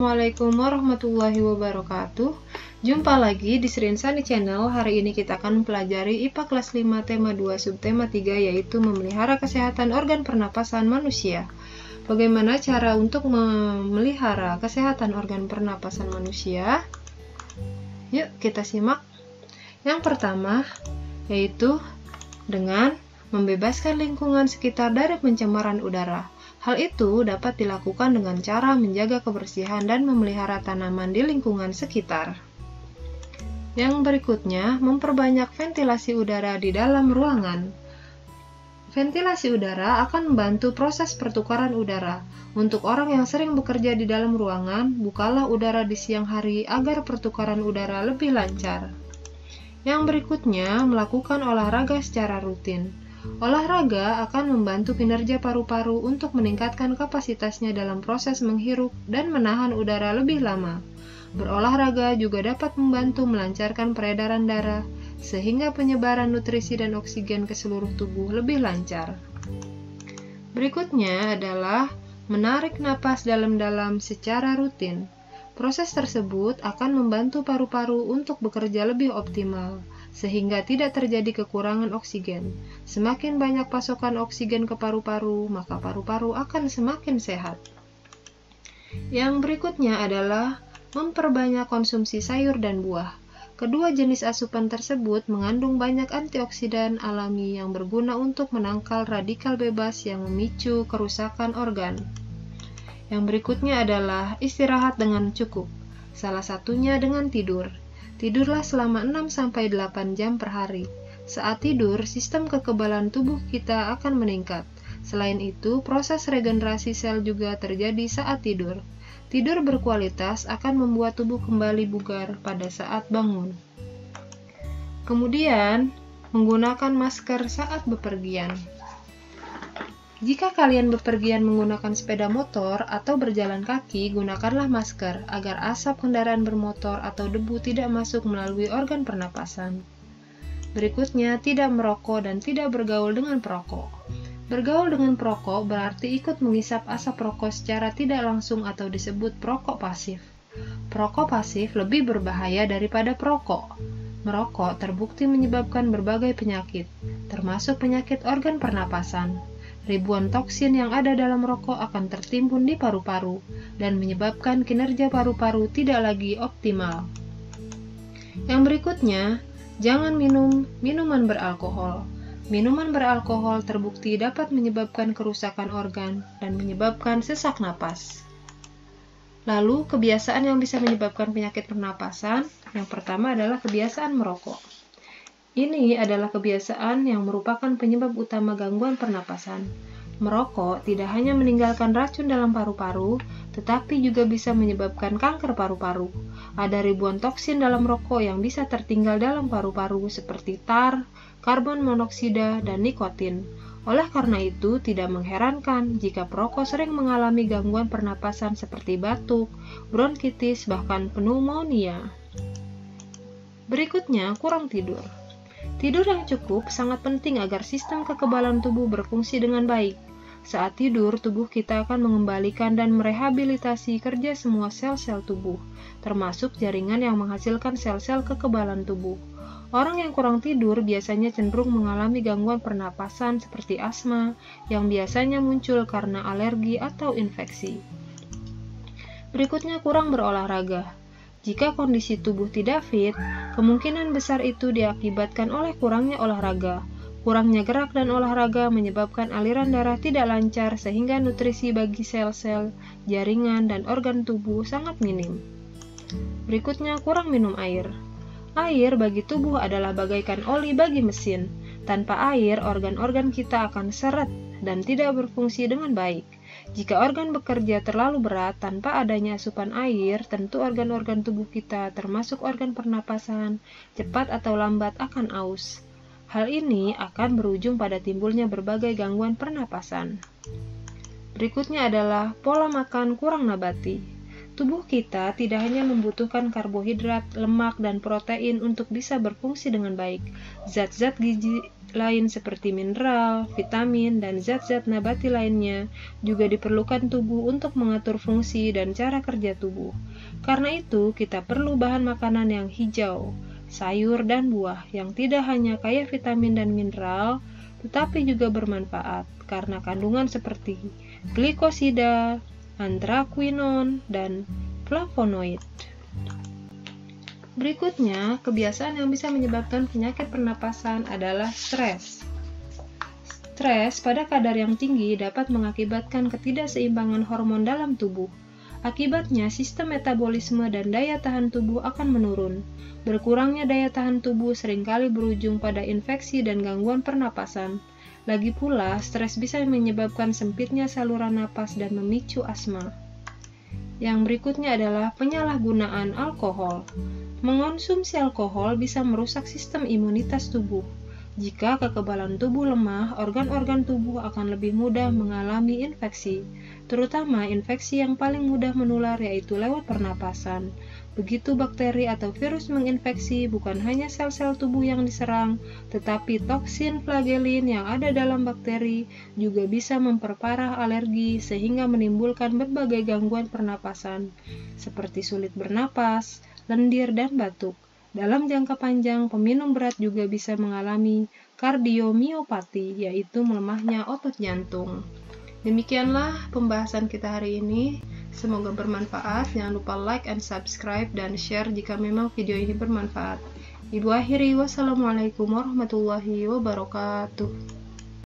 Assalamualaikum warahmatullahi wabarakatuh. Jumpa lagi di Sri Insani Channel. Hari ini kita akan mempelajari IPA kelas 5 tema 2 subtema 3, yaitu memelihara kesehatan organ pernapasan manusia. Bagaimana cara untuk memelihara kesehatan organ pernapasan manusia? Yuk kita simak. Yang pertama yaitu dengan membebaskan lingkungan sekitar dari pencemaran udara. Hal itu dapat dilakukan dengan cara menjaga kebersihan dan memelihara tanaman di lingkungan sekitar. Yang berikutnya, memperbanyak ventilasi udara di dalam ruangan. Ventilasi udara akan membantu proses pertukaran udara. Untuk orang yang sering bekerja di dalam ruangan, bukalah udara di siang hari agar pertukaran udara lebih lancar. Yang berikutnya, melakukan olahraga secara rutin. Olahraga akan membantu kinerja paru-paru untuk meningkatkan kapasitasnya dalam proses menghirup dan menahan udara lebih lama. Berolahraga juga dapat membantu melancarkan peredaran darah, sehingga penyebaran nutrisi dan oksigen ke seluruh tubuh lebih lancar. Berikutnya adalah menarik napas dalam-dalam secara rutin. Proses tersebut akan membantu paru-paru untuk bekerja lebih optimal, sehingga tidak terjadi kekurangan oksigen. Semakin banyak pasokan oksigen ke paru-paru, maka paru-paru akan semakin sehat. Yang berikutnya adalah memperbanyak konsumsi sayur dan buah. Kedua jenis asupan tersebut mengandung banyak antioksidan alami yang berguna untuk menangkal radikal bebas yang memicu kerusakan organ. Yang berikutnya adalah istirahat dengan cukup. Salah satunya dengan tidur. Tidurlah selama 6-8 jam per hari. Saat tidur, sistem kekebalan tubuh kita akan meningkat. Selain itu, proses regenerasi sel juga terjadi saat tidur. Tidur berkualitas akan membuat tubuh kembali bugar pada saat bangun. Kemudian, menggunakan masker saat bepergian. Jika kalian bepergian menggunakan sepeda motor atau berjalan kaki, gunakanlah masker agar asap kendaraan bermotor atau debu tidak masuk melalui organ pernapasan. Berikutnya, tidak merokok dan tidak bergaul dengan perokok. Bergaul dengan perokok berarti ikut menghisap asap rokok secara tidak langsung atau disebut perokok pasif. Perokok pasif lebih berbahaya daripada perokok. Merokok terbukti menyebabkan berbagai penyakit, termasuk penyakit organ pernapasan. Ribuan toksin yang ada dalam rokok akan tertimbun di paru-paru dan menyebabkan kinerja paru-paru tidak lagi optimal. Yang berikutnya, jangan minum minuman beralkohol. Minuman beralkohol terbukti dapat menyebabkan kerusakan organ dan menyebabkan sesak napas. Lalu, kebiasaan yang bisa menyebabkan penyakit pernapasan, yang pertama adalah kebiasaan merokok. Ini adalah kebiasaan yang merupakan penyebab utama gangguan pernapasan. Merokok tidak hanya meninggalkan racun dalam paru-paru, tetapi juga bisa menyebabkan kanker paru-paru. Ada ribuan toksin dalam rokok yang bisa tertinggal dalam paru-paru seperti tar, karbon monoksida, dan nikotin. Oleh karena itu, tidak mengherankan jika perokok sering mengalami gangguan pernapasan seperti batuk, bronkitis, bahkan pneumonia. Berikutnya, kurang tidur. Tidur yang cukup sangat penting agar sistem kekebalan tubuh berfungsi dengan baik. Saat tidur, tubuh kita akan mengembalikan dan merehabilitasi kerja semua sel-sel tubuh, termasuk jaringan yang menghasilkan sel-sel kekebalan tubuh. Orang yang kurang tidur biasanya cenderung mengalami gangguan pernapasan seperti asma, yang biasanya muncul karena alergi atau infeksi. Berikutnya, kurang berolahraga. Jika kondisi tubuh tidak fit, kemungkinan besar itu diakibatkan oleh kurangnya olahraga. Kurangnya gerak dan olahraga menyebabkan aliran darah tidak lancar sehingga nutrisi bagi sel-sel, jaringan, dan organ tubuh sangat minim. Berikutnya, kurang minum air. Air bagi tubuh adalah bagaikan oli bagi mesin. Tanpa air, organ-organ kita akan seret dan tidak berfungsi dengan baik. Jika organ bekerja terlalu berat tanpa adanya asupan air, tentu organ-organ tubuh kita, termasuk organ pernapasan, cepat atau lambat akan aus. Hal ini akan berujung pada timbulnya berbagai gangguan pernapasan. Berikutnya adalah pola makan kurang nabati. Tubuh kita tidak hanya membutuhkan karbohidrat, lemak, dan protein untuk bisa berfungsi dengan baik. Zat-zat gizi lain seperti mineral, vitamin, dan zat-zat nabati lainnya juga diperlukan tubuh untuk mengatur fungsi dan cara kerja tubuh. Karena itu, kita perlu bahan makanan yang hijau, sayur, dan buah yang tidak hanya kaya vitamin dan mineral, tetapi juga bermanfaat karena kandungan seperti glikosida, anthraquinon, dan flavonoid. Berikutnya, kebiasaan yang bisa menyebabkan penyakit pernapasan adalah stres. Stres pada kadar yang tinggi dapat mengakibatkan ketidakseimbangan hormon dalam tubuh. Akibatnya, sistem metabolisme dan daya tahan tubuh akan menurun. Berkurangnya daya tahan tubuh seringkali berujung pada infeksi dan gangguan pernapasan. Lagi pula, stres bisa menyebabkan sempitnya saluran napas dan memicu asma. Yang berikutnya adalah penyalahgunaan alkohol. Mengonsumsi alkohol bisa merusak sistem imunitas tubuh. Jika kekebalan tubuh lemah, organ-organ tubuh akan lebih mudah mengalami infeksi, terutama infeksi yang paling mudah menular yaitu lewat pernapasan. Begitu bakteri atau virus menginfeksi, bukan hanya sel-sel tubuh yang diserang, tetapi toksin flagelin yang ada dalam bakteri juga bisa memperparah alergi sehingga menimbulkan berbagai gangguan pernapasan, seperti sulit bernapas, lendir, dan batuk. Dalam jangka panjang, peminum berat juga bisa mengalami kardiomiopati, yaitu melemahnya otot jantung. Demikianlah pembahasan kita hari ini. Semoga bermanfaat. Jangan lupa like and subscribe dan share jika memang video ini bermanfaat. Ibu akhiri, wassalamualaikum warahmatullahi wabarakatuh.